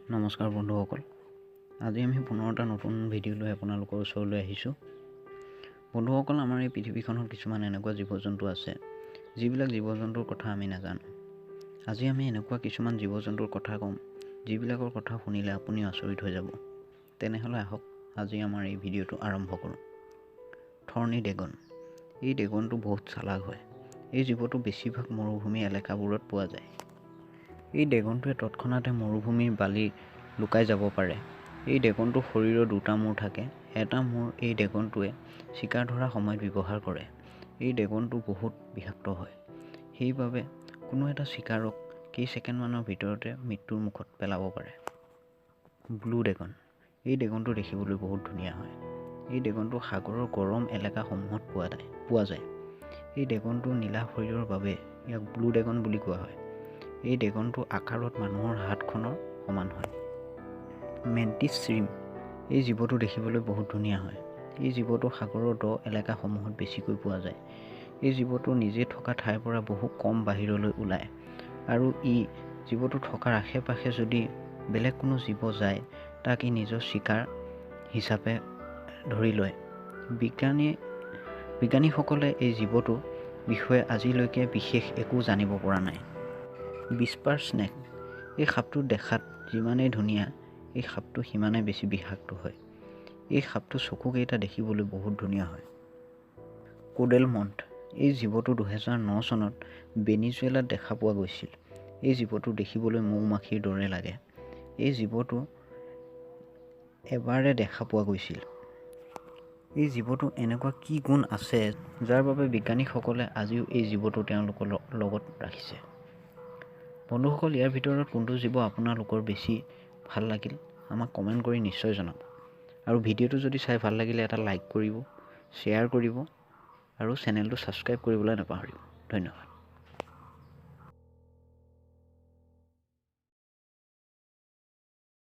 নমস্কাৰ বন্ধুসকল, আজি আমি পুনৰ এটা নতুন ভিডিঅ' লৈ আপোনালোকৰ ওচৰলৈ আহিছোঁ। বন্ধুসকল, আমাৰ এই পৃথিৱীখনত কিছুমান এনেকুৱা জীৱ জন্তু আছে যিবিলাক জীৱ জন্তুৰ কথা আমি নাজানো। আজি আমি এনেকুৱা কিছুমান জীৱ জন্তুৰ কথা ক'ম যিবিলাকৰ কথা শুনিলে আপুনি আচৰিত হৈ যাব। তেনেহ'লে আহক আজি আমাৰ এই ভিডিঅ'টো আৰম্ভ কৰোঁ। থৰ্নী ড্ৰেগন। এই ড্ৰেগনটো বহুত চালাক হয়। এই জীৱটো বেছিভাগ মৰুভূমি এলেকাবোৰত পোৱা যায়। এই ড্ৰেগনটোৱে তৎক্ষণাতে মৰুভূমিৰ বালি লুকাই যাব পাৰে। এই ড্ৰেগনটোৰ শৰীৰৰ দুটা মূৰ থাকে। এটা মূৰ এই ড্ৰেগনটোৱে চিকাৰ ধৰাৰ সময়ত ব্যৱহাৰ কৰে। এই ড্ৰেগনটো বহুত বিষাক্ত হয়, সেইবাবে কোনো এটা চিকাৰক কেইছেকেণ্ডমানৰ ভিতৰতে মৃত্যুৰ মুখত পেলাব পাৰে। Blue dragon. এই ড্ৰেগনটো দেখিবলৈ বহুত ধুনীয়া হয়। এই ড্ৰেগনটো সাগৰৰ গৰম এলেকাসমূহত পোৱা যায়। এই ড্ৰেগনটোৰ নীলা শৰীৰৰ বাবে ইয়াক ব্লু ড্ৰেগন বুলি কোৱা হয়। এই ড্ৰেগনটো আকাৰত মানুহৰ হাতখনৰ সমান হয়। মেণ্টিছ শ্ৰিম্প। এই জীৱটো দেখিবলৈ বহুত ধুনীয়া হয়। এই জীৱটো সাগৰৰ দ এলেকাসমূহত বেছিকৈ পোৱা যায়। এই জীৱটো নিজে থকা ঠাইৰ পৰা বহু কম বাহিৰলৈ ওলায় আৰু জীৱটো থকাৰ আশে পাশে যদি বেলেগ কোনো জীৱ যায় তাক নিজৰ চিকাৰ হিচাপে ধৰি লয়। বিজ্ঞানীসকলে এই জীৱটোৰ বিষয়ে আজিলৈকে বিশেষ একো জানিব পৰা নাই। বিস্পাৰ স্নেক। এই সাপটো দেখাত যিমানেই ধুনীয়া, এই সাপটো সিমানেই বেছি বিষাক্ত হয়। এই সাপটোৰ চকুকেইটা দেখিবলৈ বহুত ধুনীয়া হয়। কোডেল মন্থ। এই জীৱটো 2009 চনত ভেনিজুৱেলাত দেখা পোৱা গৈছিল। এই জীৱটো দেখিবলৈ মৌ-মাখিৰ দৰে লাগে। এই জীৱটো এবাৰে দেখা পোৱা গৈছিল। এই জীৱটো এনেকুৱা কি গুণ আছে যাৰ বাবে বিজ্ঞানীসকলে আজিও এই জীৱটো তেওঁলোকৰ লগত ৰাখিছে। বন্ধুসকল, ইয়াৰ ভিতৰত কোনটো জীৱ আপোনালোকৰ বেছি ভাল লাগিল আমাক কমেণ্ট কৰি নিশ্চয় জনাব। আৰু ভিডিঅ'টো যদি চাই ভাল লাগিলে এটা লাইক কৰিব, শ্বেয়াৰ কৰিব আৰু চেনেলটো ছাবস্ক্ৰাইব কৰিবলৈ নাপাহৰিব। ধন্যবাদ।